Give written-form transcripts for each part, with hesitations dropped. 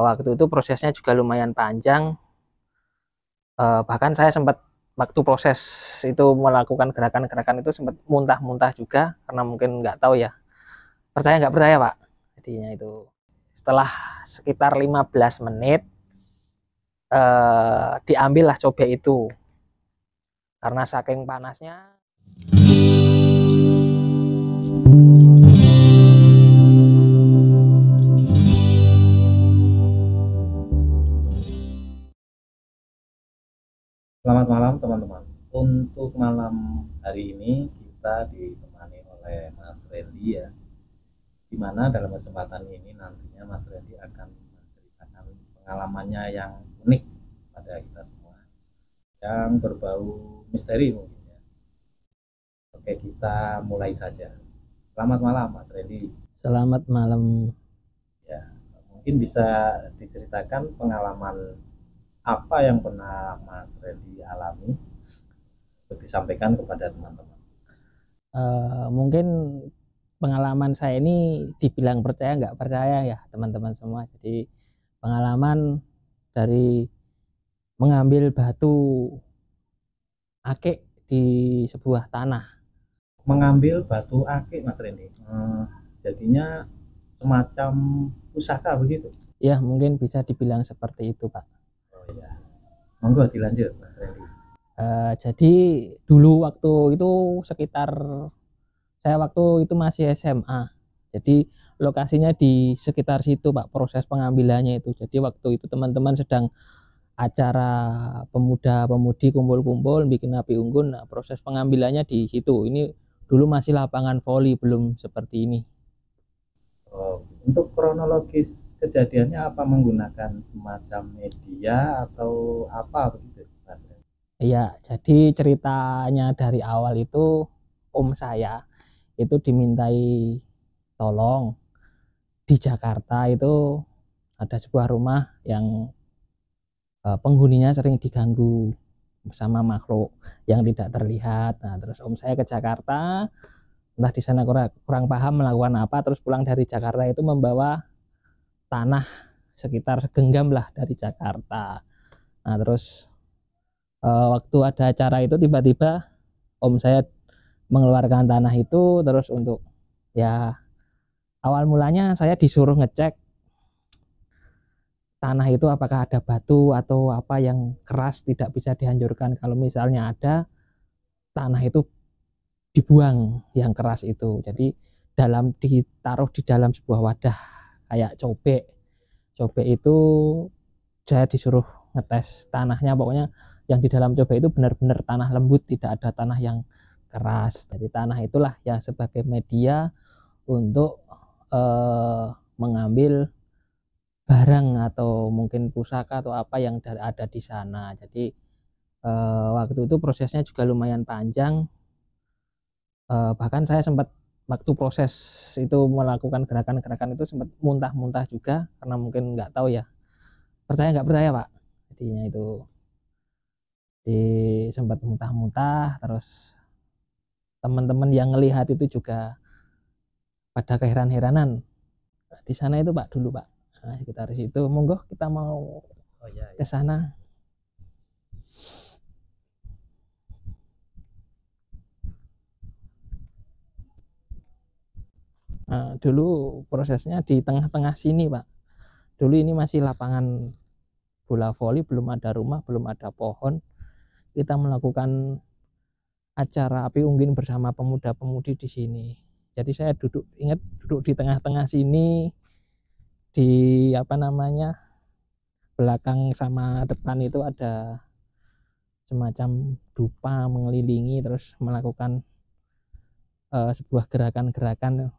Waktu itu prosesnya juga lumayan panjang, bahkan saya sempat waktu proses itu melakukan gerakan-gerakan itu sempat muntah-muntah juga karena mungkin nggak tahu ya, percaya nggak percaya Pak. Jadinya itu setelah sekitar 15 menit diambillah cobek itu karena saking panasnya. Selamat malam teman-teman. Untuk malam hari ini kita ditemani oleh Mas Randy ya. Di mana dalam kesempatan ini nantinya Mas Randy akan menceritakan pengalamannya yang unik pada kita semua, yang berbau misteri mungkin ya. Oke, kita mulai saja. Selamat malam Mas Randy. Selamat malam. Ya, mungkin bisa diceritakan pengalaman apa yang pernah Mas Randy alami untuk disampaikan kepada teman-teman. Mungkin pengalaman saya ini dibilang percaya nggak percaya ya teman-teman semua. Jadi pengalaman dari mengambil batu akik di sebuah tanah. Mengambil batu akik Mas Randy, jadinya semacam pusaka begitu. Ya mungkin bisa dibilang seperti itu Pak. Oh ya, monggo dilanjut Mas Randy. Jadi dulu waktu itu sekitar saya waktu itu masih SMA. Jadi lokasinya di sekitar situ Pak, proses pengambilannya itu. Jadi waktu itu teman-teman sedang acara pemuda-pemudi kumpul-kumpul bikin api unggun. Nah, proses pengambilannya di situ. Ini dulu masih lapangan voli, belum seperti ini. Oh, untuk kronologis kejadiannya apa, menggunakan semacam media atau apa begitu Mas Randy? Ya, jadi ceritanya dari awal itu om saya itu dimintai tolong di Jakarta itu ada sebuah rumah yang penghuninya sering diganggu bersama makhluk yang tidak terlihat. Nah, terus om saya ke Jakarta, entah di sana kurang paham melakukan apa, terus pulang dari Jakarta itu membawa tanah sekitar segenggam lah dari Jakarta. Nah, terus waktu ada acara itu tiba-tiba om saya mengeluarkan tanah itu terus untuk ya awal mulanya saya disuruh ngecek tanah itu apakah ada batu atau apa yang keras tidak bisa dihancurkan. Kalau misalnya ada, tanah itu dibuang yang keras itu. Jadi ditaruh di dalam sebuah wadah kayak cobek. Cobek itu saya disuruh ngetes tanahnya, pokoknya yang di dalam cobek itu benar-benar tanah lembut, tidak ada tanah yang keras. Jadi tanah itulah ya sebagai media untuk mengambil barang atau mungkin pusaka atau apa yang ada di sana. Jadi waktu itu prosesnya juga lumayan panjang, bahkan saya sempat waktu proses itu melakukan gerakan-gerakan itu sempat muntah-muntah juga karena mungkin nggak tahu ya, percaya nggak percaya Pak. Jadinya itu sempat muntah-muntah, terus teman-teman yang ngelihat itu juga pada keheran-heranan. Nah, di sana itu Pak dulu Pak, nah, sekitar situ. Monggo kita mau Oh ya, ke ya. sana. Nah, dulu prosesnya di tengah-tengah sini Pak. Dulu ini masih lapangan bola voli, belum ada rumah, belum ada pohon. Kita melakukan acara api unggun bersama pemuda-pemudi di sini. Jadi saya ingat duduk di tengah-tengah sini, di apa namanya, belakang sama depan itu ada semacam dupa mengelilingi, terus melakukan sebuah gerakan-gerakan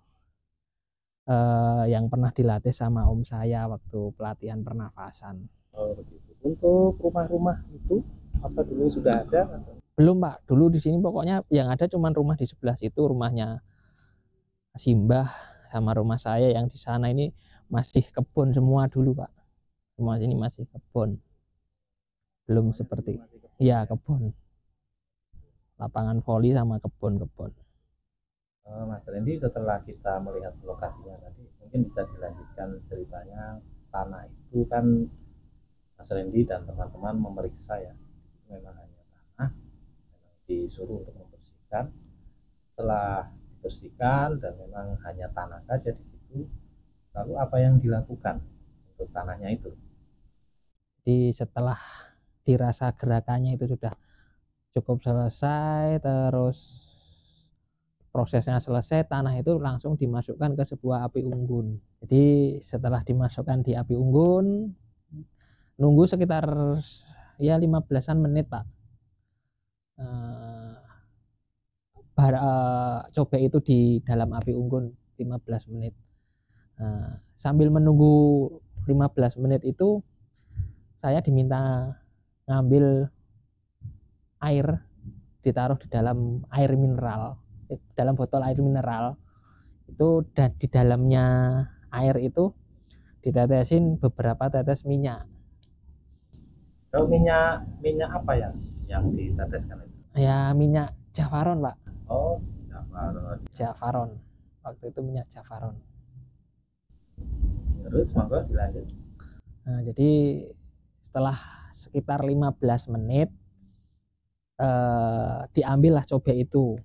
yang pernah dilatih sama om saya waktu pelatihan pernafasan. Oh begitu. Untuk rumah-rumah itu apa dulu sudah ada atau? Belum Pak, dulu di sini pokoknya yang ada cuma rumah di sebelah situ, rumahnya Simbah sama rumah saya yang di sana ini masih kebun semua dulu Pak. Semua ini masih kebun, belum Semuanya dulu seperti masih kebun ya ya. kebun, lapangan voli sama kebun-kebun. Mas Randy, setelah kita melihat lokasinya tadi, mungkin bisa dilanjutkan ceritanya tanah itu kan Mas Randy dan teman-teman memeriksa ya, memang hanya tanah, memang disuruh untuk membersihkan. Setelah dibersihkan dan memang hanya tanah saja di situ, lalu apa yang dilakukan untuk tanahnya itu? Jadi setelah dirasa gerakannya itu sudah cukup selesai, terus prosesnya selesai, tanah itu langsung dimasukkan ke sebuah api unggun. Jadi setelah dimasukkan di api unggun, nunggu sekitar ya 15-an menit Pak. Cobek itu di dalam api unggun 15 menit. Sambil menunggu 15 menit itu saya diminta ngambil air, ditaruh di dalam air mineral, dalam botol air mineral itu, dan di dalamnya air itu ditetesin beberapa tetes minyak. Kalau minyak apa ya yang diteteskan itu? Ya minyak Javaron Pak. Oh, Javaron, waktu itu minyak Javaron. Terus monggo dilanjut. Nah, jadi setelah sekitar 15 menit diambillah cobek itu.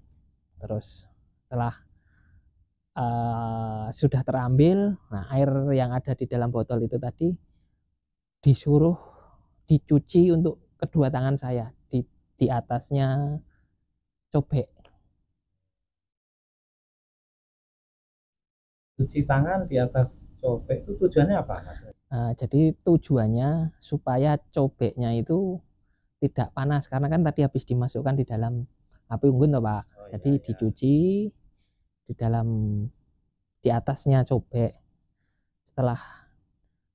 Terus setelah sudah terambil, nah air yang ada di dalam botol itu tadi disuruh dicuci untuk kedua tangan saya di atasnya cobek. Cuci tangan di atas cobek itu tujuannya apa Mas? Jadi tujuannya supaya cobeknya itu tidak panas, karena kan tadi habis dimasukkan di dalam api unggun toh Pak. Oh, jadi iya. Dicuci di atasnya cobek. Setelah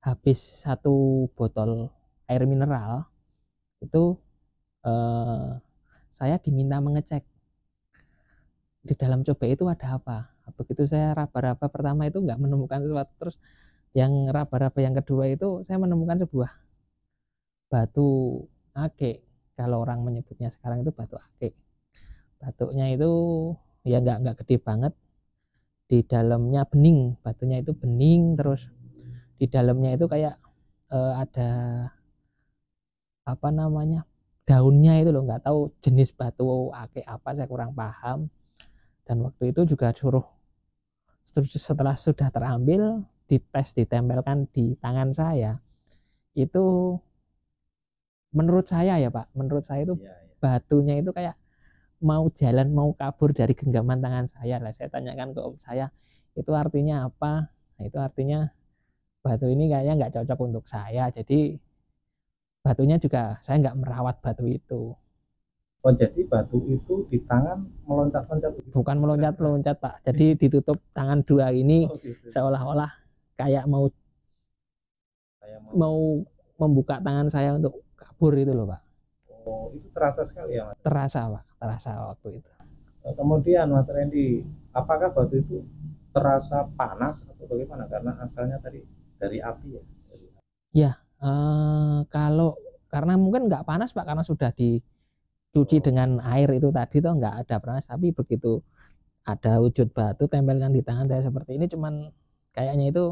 habis satu botol air mineral itu saya diminta mengecek di dalam cobek itu ada apa. Begitu saya raba-raba pertama itu nggak menemukan sesuatu, terus yang raba-raba yang kedua itu saya menemukan sebuah batu ake. Kalau orang menyebutnya sekarang itu batu ake. Batunya itu ya nggak gede banget, di dalamnya bening, batunya itu bening, terus di dalamnya itu kayak ada apa namanya, daunnya itu loh, nggak tahu jenis batu ake apa, saya kurang paham. Dan waktu itu juga setelah sudah terambil, dites, ditempelkan di tangan saya, itu menurut saya ya Pak, menurut saya itu batunya itu kayak mau jalan, mau kabur dari genggaman tangan saya lah. Saya tanyakan ke om saya, itu artinya apa? Nah, itu artinya batu ini kayaknya nggak cocok untuk saya, jadi batunya juga saya nggak merawat batu itu. Oh, jadi batu itu di tangan meloncat-loncat? Bukan meloncat-loncat Pak, jadi ditutup tangan dua ini. Oh, gitu. Seolah-olah kayak mau membuka tangan saya untuk kabur itu loh Pak. Oh, itu terasa sekali ya Mas? Terasa Pak, terasa waktu itu. Kemudian Mas Randy, apakah batu itu terasa panas atau bagaimana? Karena asalnya tadi dari api ya? Ya, karena mungkin nggak panas Pak, karena sudah dicuci dengan air itu tadi tuh nggak ada panas, tapi begitu ada wujud batu tempelkan di tangan saya seperti ini, cuman kayaknya itu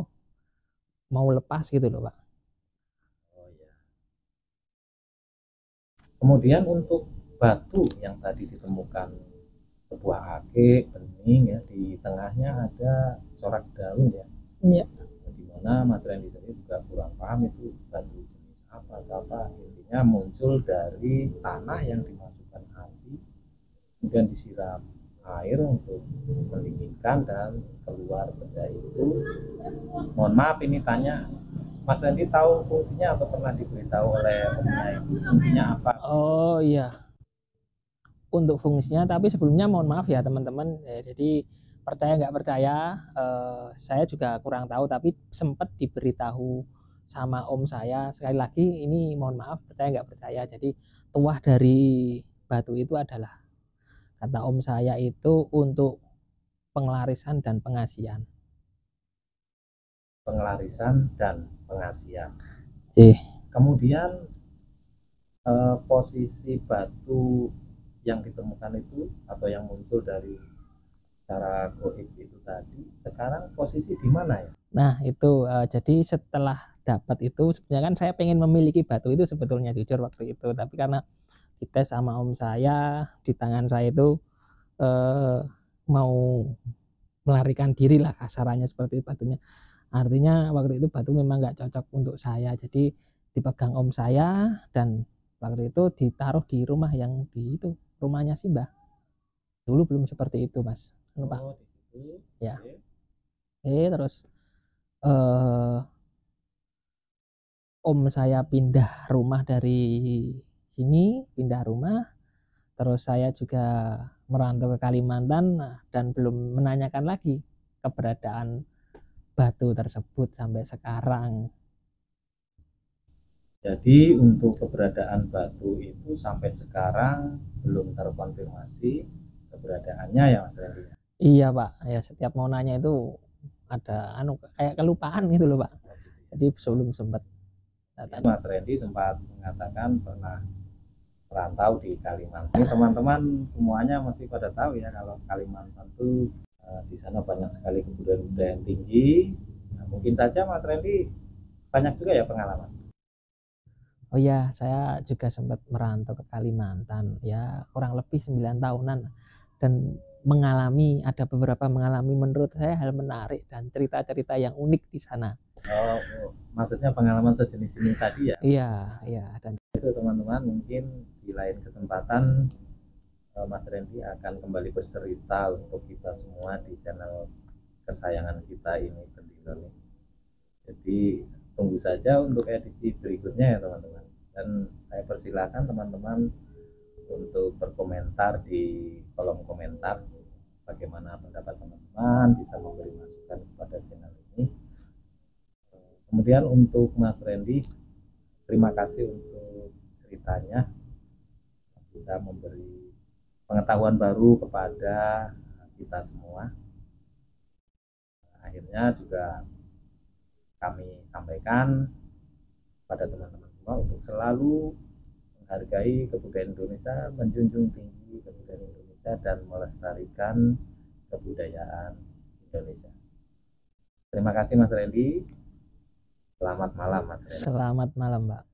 mau lepas gitu loh Pak. Oh ya. Kemudian untuk batu yang tadi ditemukan sebuah ake bening ya, di tengahnya ada corak daun ya. Iya. Dimana Mas Randy sendiri juga kurang paham itu batu jenis apa. Intinya muncul dari tanah yang dimasukkan api, kemudian disiram air untuk mendinginkan dan keluar benda itu. Mohon maaf ini tanya, Mas Randy tahu fungsinya atau pernah diberitahu oleh omnya fungsinya apa? Oh iya, untuk fungsinya, tapi sebelumnya mohon maaf ya teman-teman, jadi percaya nggak percaya, saya juga kurang tahu, tapi sempat diberitahu sama om saya. Sekali lagi ini mohon maaf, percaya nggak percaya. Jadi tuah dari batu itu adalah, kata om saya, itu untuk pengelarisan dan pengasihan. Pengelarisan dan pengasihan. Kemudian posisi batu yang ditemukan itu atau yang muncul dari cara goib itu tadi, sekarang posisi di mana ya? Nah itu jadi setelah dapat itu sebenarnya kan saya pengen memiliki batu itu sebetulnya jujur waktu itu, tapi karena dites sama om saya di tangan saya itu mau melarikan diri lah kasarannya seperti itu batunya. Artinya waktu itu batu memang nggak cocok untuk saya, jadi dipegang om saya dan waktu itu ditaruh di rumah yang di itu rumahnya sih Mbah. Dulu belum seperti itu Mas. Lupa. Oh, di situ. Ya. Oke. Terus eh, om saya pindah rumah dari sini, pindah rumah. Terus saya juga merantau ke Kalimantan dan belum menanyakan lagi keberadaan batu tersebut sampai sekarang. Jadi untuk keberadaan batu itu sampai sekarang belum terkonfirmasi keberadaannya ya Mas Randy. Iya Pak, ya setiap mau nanya itu ada kayak kelupaan gitu loh Pak. Jadi sebelum sempat Mas Randy sempat mengatakan pernah merantau di Kalimantan. Ini teman-teman semuanya mesti pada tahu ya kalau Kalimantan itu di sana banyak sekali kebudayaan tinggi. Nah, mungkin saja Mas Randy banyak juga ya pengalaman. Oh ya, saya juga sempat merantau ke Kalimantan ya kurang lebih 9 tahunan dan ada beberapa mengalami menurut saya hal menarik dan cerita-cerita yang unik di sana. Oh, maksudnya pengalaman sejenis ini tadi ya? Iya, iya dan Itu teman-teman mungkin di lain kesempatan Mas Randy akan kembali bercerita untuk kita semua di channel kesayangan kita ini Pendino. Jadi tunggu saja untuk edisi berikutnya ya teman-teman. Dan saya persilakan teman-teman untuk berkomentar di kolom komentar bagaimana pendapat teman-teman, bisa memberi masukan kepada channel ini. Kemudian untuk Mas Randy, terima kasih untuk ceritanya, bisa memberi pengetahuan baru kepada kita semua. Akhirnya juga kami sampaikan pada teman-teman semua untuk selalu menghargai kebudayaan Indonesia, menjunjung tinggi kebudayaan Indonesia dan melestarikan kebudayaan Indonesia. Terima kasih Mas Randy. Selamat malam Mas Randy. Selamat malam Mbak.